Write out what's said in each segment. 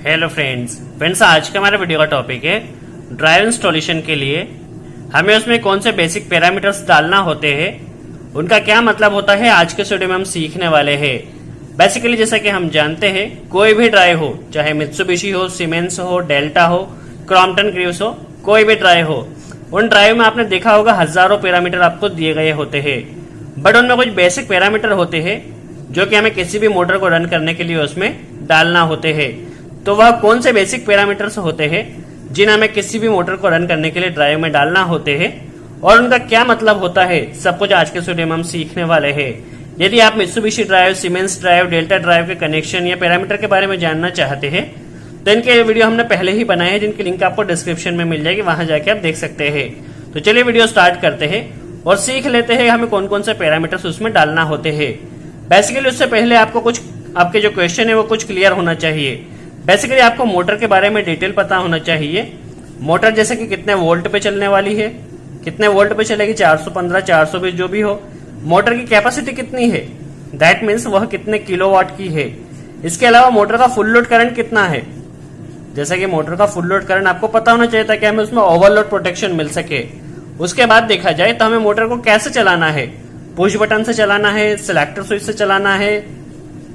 Hello friends आज का हमारा वीडियो का टॉपिक है ड्राइव इंस्टॉलेशन के लिए हमें उसमें कौन से बेसिक पैरामीटर्स डालना होते हैं, उनका क्या मतलब होता है। आज के वीडियो में हम सीखने वाले हैं। बेसिकली जैसा कि हम जानते हैं, कोई भी ड्राइव हो, चाहे मित्सुबिशी हो, सीमेंस हो, डेल्टा हो, क्रॉम्पटन क्रूज हो, कोई भी ड्राइव हो, उन ड्राइव में आपने देखा होगा हजारों पैरामीटर आपको दिए गए होते हैं। बट उनमें कुछ बेसिक पैरामीटर होते हैं जो कि हमें किसी भी मोटर को रन करने के लिए उसमें डालना होते हैं। तो वह कौन से बेसिक पैरामीटर्स होते हैं जिन्हें हमें किसी भी मोटर को रन करने के लिए ड्राइव में डालना होते हैं और उनका क्या मतलब होता है, सब कुछ आज के वीडियो में हम सीखने वाले हैं। यदि आप Mitsubishi drive, siemens drive, delta drive के कनेक्शन या पैरामीटर के बारे में जानना चाहते हैं तो इनके वीडियो हमने पहले ही बनाए हैं, जिनकी लिंक आपको डिस्क्रिप्शन में मिल जाएगी, वहां जाके आप देख सकते हैं। तो चलिए वीडियो स्टार्ट करते हैं और सीख लेते हैं हमें कौन कौन से पैरामीटर्स उसमें डालना होते हैं। बेसिकली उससे पहले आपको कुछ आपके जो क्वेश्चन है वो कुछ क्लियर होना चाहिए। बेसिकली आपको मोटर के बारे में डिटेल पता होना चाहिए। मोटर जैसे कि कितने वोल्ट पे चलने वाली है, कितने वोल्ट पे चलेगी, 415, 420 जो भी हो। मोटर की कैपेसिटी कितनी है, दैट मीन्स वह कितने किलोवाट की है। इसके अलावा मोटर का फुल लोड करंट कितना है, जैसे कि मोटर का फुल लोड करंट आपको पता होना चाहिए ताकि हमें उसमें ओवरलोड प्रोटेक्शन मिल सके। उसके बाद देखा जाए तो हमें मोटर को कैसे चलाना है, पुश बटन से चलाना है, सिलेक्टर स्विच से चलाना है।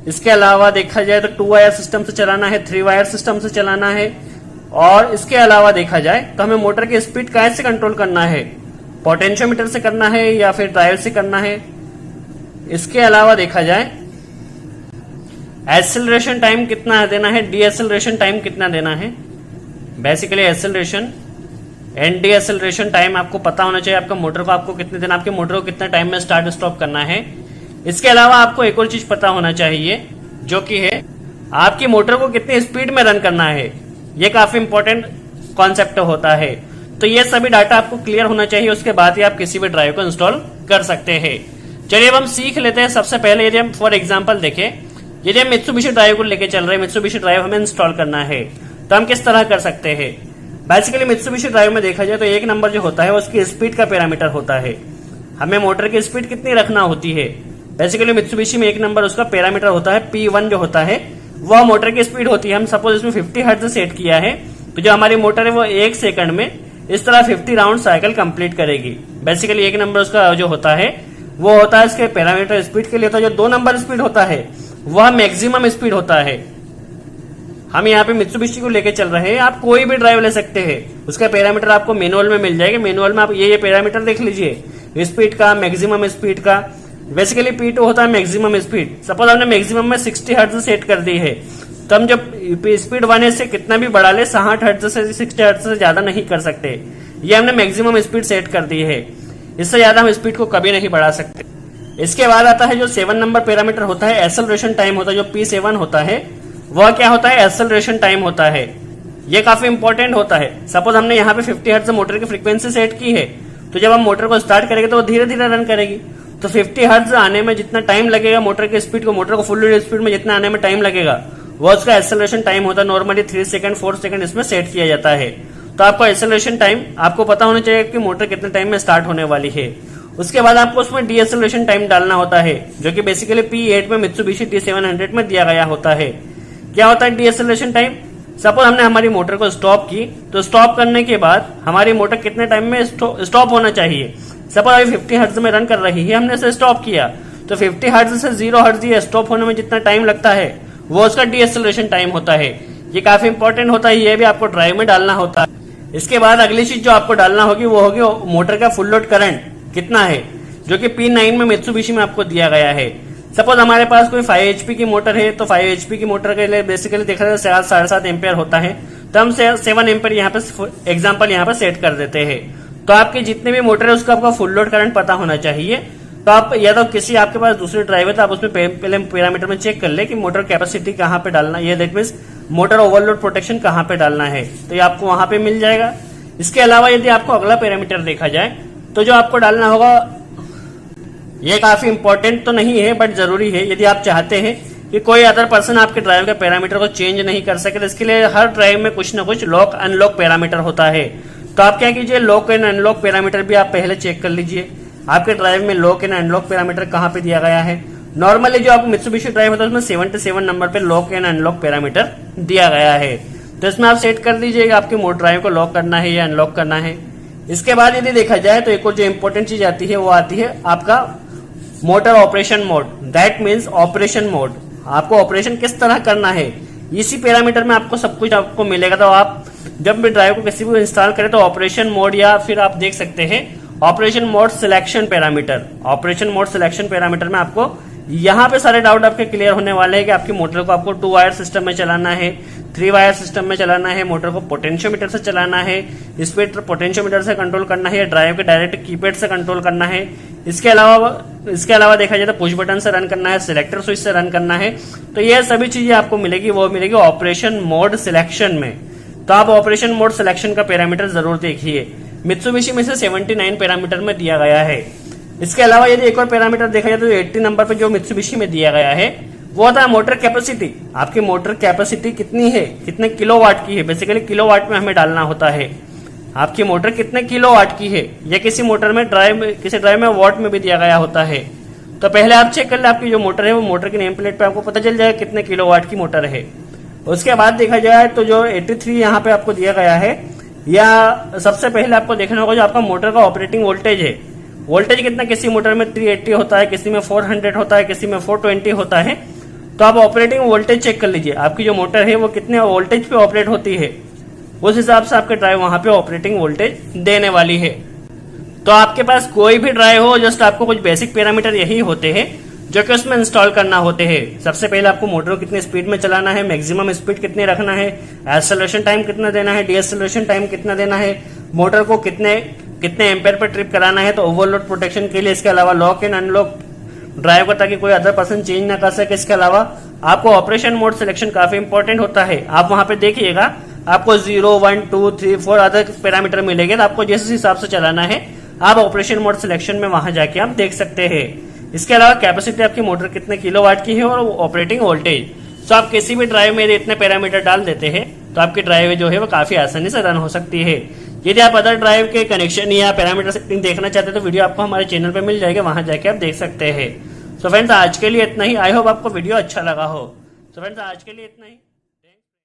इसके अलावा देखा जाए तो 2 वायर सिस्टम से चलाना है, 3 वायर सिस्टम से चलाना है। और इसके अलावा देखा जाए तो हमें मोटर की स्पीड कैसे कंट्रोल करना है, पोटेंशियोमीटर से करना है या फिर ड्राइव से करना है। इसके अलावा देखा जाए एक्सेलरेशन टाइम कितना देना है, डीएक्सेलरेशन टाइम कितना देना है। Basically acceleration and deceleration time आपको पता होना चाहिए। आपका मोटर को आपको कितने दिन, आपके मोटर को कितने टाइम में स्टार्ट स्टॉप करना है। इसके अलावा आपको एक और चीज पता होना चाहिए जो कि है आपकी मोटर को कितनी स्पीड में रन करना है। ये काफी इंपॉर्टेंट कॉन्सेप्ट होता है। तो ये सभी डाटा आपको क्लियर होना चाहिए, उसके बाद ही आप किसी भी ड्राइव को इंस्टॉल कर सकते हैं। चलिए अब हम सीख लेते हैं। सबसे पहले यदि हम फॉर एग्जाम्पल देखें, यदि हम मित्सुबिशी ड्राइव को लेकर चल रहे हैं, मित्सुबिशी ड्राइव हमें इंस्टॉल करना है तो हम किस तरह कर सकते हैं। बेसिकली मित्सुबिशी ड्राइव में देखा जाए तो एक नंबर जो होता है उसकी स्पीड का पैरामीटर होता है। हमें मोटर की स्पीड कितनी रखना होती है। बेसिकली मित्सुबिशी में एक नंबर उसका पैरामीटर होता है, P1 जो होता है वह मोटर की स्पीड होती है। हम सपोज इसमें 50 हर्ट्ज सेट किया है तो जो हमारी मोटर है वो 1 सेकंड में इस तरह 50 राउंड साइकिल कंप्लीट करेगी। बेसिकली एक नंबर उसका जो होता है वो होता है इसके पैरामीटर स्पीड के लिए होता है। जो 2 नंबर स्पीड होता है वह मैक्सिमम स्पीड होता है। हम यहाँ पे मित्सुबिशी को लेके चल रहे हैं, आप कोई भी ड्राइव ले सकते हैं, उसका पैरामीटर आपको मैनुअल में मिल जाएगा। मैनुअल में आप ये पैरामीटर देख लीजिए, स्पीड का, मैक्सिमम स्पीड का। बेसिकली P2 होता है मैक्सिमम स्पीड। सपोज हमने मैक्सिमम में 60 हर्ट्ज सेट कर दी है तो हम जब स्पीड 1 से कितना भी बढ़ा ले, 60 हर्ट्ज से 60 हर्ट्ज से ज्यादा नहीं कर सकते। ये हमने मैक्सिमम स्पीड सेट कर दी है, इससे ज्यादा हम स्पीड को कभी नहीं बढ़ा सकते। इसके बाद आता है जो 7 नंबर पैरामीटर होता है, एक्सेलरेशन टाइम होता है। जो P7 होता है वह क्या होता है, एक्सेलरेशन टाइम होता है। ये काफी इंपॉर्टेंट होता है। सपोज हमने यहाँ पे 50 हर्ट्ज मोटर की फ्रीक्वेंसी सेट की है तो जब हम मोटर को स्टार्ट करेंगे तो वो धीरे धीरे रन करेगी। तो 50 हर्ट्ज आने में जितना टाइम लगेगा मोटर की स्पीड को, मोटर को फुल स्पीड में जितना आने में टाइम लगेगा वो उसका एक्सेलरेशन टाइम होता है। नॉर्मली 3 सेकंड 4 सेकंड इसमें सेट किया जाता है। तो आपको एक्सेलरेशन टाइम आपको पता होना चाहिए कि मोटर कितने टाइम में स्टार्ट होने वाली है। उसके बाद आपको उसमें डीएक्सेलरेशन टाइम डालना होता है जो कि बेसिकली P8 में मित्सुबिशी D700 में दिया गया होता है। क्या होता है डीएक्सेलरेशन टाइम। सपोज हमने हमारी मोटर को स्टॉप की तो स्टॉप करने के बाद हमारी मोटर कितने टाइम में स्टॉप होना चाहिए। सपोज अभी 50 हर्ट्ज में रन कर रही है, हमने इसे स्टॉप किया तो 50 हर्ट्ज से 0 हर्ट्ज ये स्टॉप होने में जितना टाइम लगता है वो उसका डीएक्सेलरेशन टाइम होता है। ये काफी इंपॉर्टेंट होता है, ये भी आपको ड्राइव में डालना होता है। इसके बाद अगली चीज जो आपको डालना होगी वो होगी मोटर का फुल लोड करंट कितना है, जो कि P9 में मित्सुबिशी में आपको दिया गया है। सपोज हमारे पास कोई 5 HP की मोटर है तो 5 HP की मोटर के लिए बेसिकली देखा जाए 7.5 एम्पेयर होता है तो हम 7 एम्पेयर यहाँ पे एग्जांपल यहाँ पे सेट कर देते हैं। तो आपके जितने भी मोटर है उसका आपका फुल लोड करंट पता होना चाहिए। तो आप या तो किसी आपके पास दूसरी ड्राइव है तो आप उसमें पहले पैरामीटर में चेक कर ले कि मोटर कैपेसिटी कहाँ पे डालना है, ये that means motor overload protection कहाँ पे डालना है, तो ये आपको वहां पे मिल जाएगा। इसके अलावा यदि आपको अगला पैरामीटर देखा जाए तो जो आपको डालना होगा ये काफी इंपॉर्टेंट तो नहीं है बट जरूरी है। यदि आप चाहते हैं कि कोई अदर पर्सन आपके ड्राइव के पैरामीटर को चेंज नहीं कर सके तो इसके लिए हर ड्राइव में कुछ ना कुछ लॉक अनलॉक पैरामीटर होता है। तो आप क्या कीजिए, लॉक एंड अनलॉक पैरामीटर भी आप पहले चेक कर लीजिए आपके ड्राइव में लॉक एंड अनलॉक पैरामीटर कहाँ पे दिया गया है। नॉर्मली जो आपको मित्सुबिशी ड्राइव होता है उसमें 77 नंबर पे लॉक एंड अनलॉक पैरामीटर दिया गया है। तो इसमें आप सेट कर दीजिएगा आपकी मोटर ड्राइव को लॉक करना है या अनलॉक करना है। इसके बाद यदि देखा जाए तो एक और जो इंपॉर्टेंट चीज आती है वो आती है आपका motor operation mode, that means operation mode. आपको ऑपरेशन किस तरह करना है इसी पैरामीटर में आपको सब कुछ आपको मिलेगा। तो आप जब भी ड्राइव को किसी भी इंस्टॉल करें तो ऑपरेशन मोड या फिर आप देख सकते हैं operation mode selection parameter, operation mode selection parameter में आपको यहाँ पे सारे डाउट आपके क्लियर होने वाले हैं कि आपकी मोटर को आपको 2 वायर सिस्टम में चलाना है, 3 वायर सिस्टम में चलाना है, मोटर को पोटेंशियोमीटर से चलाना है, स्पीड पोटेंशियोमीटर से कंट्रोल करना है या ड्राइव के डायरेक्ट कीपैड से कंट्रोल करना है। इसके अलावा देखा जाए तो पुश बटन से रन करना है, सिलेक्टर स्विच से रन करना है। तो ये सभी चीजें आपको मिलेगी, वो मिलेगी ऑपरेशन मोड सिलेक्शन में। तो आप ऑपरेशन मोड सिलेक्शन का पैरामीटर जरूर देखिए, मित्सुबिशी में से 79 पैरामीटर में दिया गया है। इसके अलावा यदि एक और पैरामीटर देखा जाए तो 80 नंबर पे जो मित्सुबिशी में दिया गया है वो होता है मोटर कैपेसिटी। आपकी मोटर कैपेसिटी कितनी है, कितने किलोवाट की है, बेसिकली किलोवाट में हमें डालना होता है। आपकी मोटर कितने किलोवाट की है, या किसी मोटर में किसी ड्राइव में वॉट में भी दिया गया होता है। तो पहले आप चेक कर ले आपकी जो मोटर है वो मोटर की नेम प्लेट पे आपको पता चल जाएगा कितने किलोवाट की मोटर है। उसके बाद देखा जाए तो जो 83 यहाँ पे आपको दिया गया है, या सबसे पहले आपको देखना होगा जो आपका मोटर का ऑपरेटिंग वोल्टेज है, वोल्टेज कितना किसी मोटर में 380 होता है, किसी में 400 होता है, किसी में 420 होता है। तो आप ऑपरेटिंग वोल्टेज चेक कर लीजिए आपकी जो मोटर है वो कितने वोल्टेज पे ऑपरेट होती है, उस हिसाब से आपके ड्राइव वहां पे ऑपरेटिंग वोल्टेज देने वाली है। तो आपके पास कोई भी ड्राइव हो, जस्ट आपको कुछ बेसिक पैरामीटर यही होते हैं जो कि उसमें इंस्टॉल करना होते हैं। सबसे पहले आपको मोटर को कितनी स्पीड में चलाना है, मैक्सिमम स्पीड कितनी रखना है, एक्सेलरेशन टाइम कितना देना है, डीएक्सेलरेशन टाइम कितना देना है, मोटर को कितने एम्पेयर पर ट्रिप कराना है, तो ओवरलोड प्रोटेक्शन के लिए। इसके अलावा लॉक एंड अनलॉक ड्राइव को ताकि कोई अदर पर्सन चेंज ना कर सके। इसके अलावा आपको ऑपरेशन मोड सिलेक्शन काफी इंपॉर्टेंट होता है। आप वहां पे देखिएगा आपको 0, 1, 2, 3, 4 अदर पैरामीटर मिलेंगे, तो आपको जिस हिसाब से चलाना है आप ऑपरेशन मोड सिलेक्शन में वहां जाके आप देख सकते हैं। इसके अलावा कैपेसिटी आपकी मोटर कितने किलोवाट की है और ऑपरेटिंग वोल्टेज। तो आप किसी भी ड्राइव में यदि इतने पैरामीटर डाल देते हैं तो आपकी ड्राइव जो है वो काफी आसानी से रन हो सकती है। यदि आप अदर ड्राइव के कनेक्शन या पैरामीटर सेटिंग देखना चाहते हैं तो वीडियो आपको हमारे चैनल पे मिल जाएगा, वहां जाके आप देख सकते हैं। सो फ्रेंड्स आज के लिए इतना ही। आई होप आपको वीडियो अच्छा लगा हो। सो फ्रेंड्स आज के लिए इतना ही।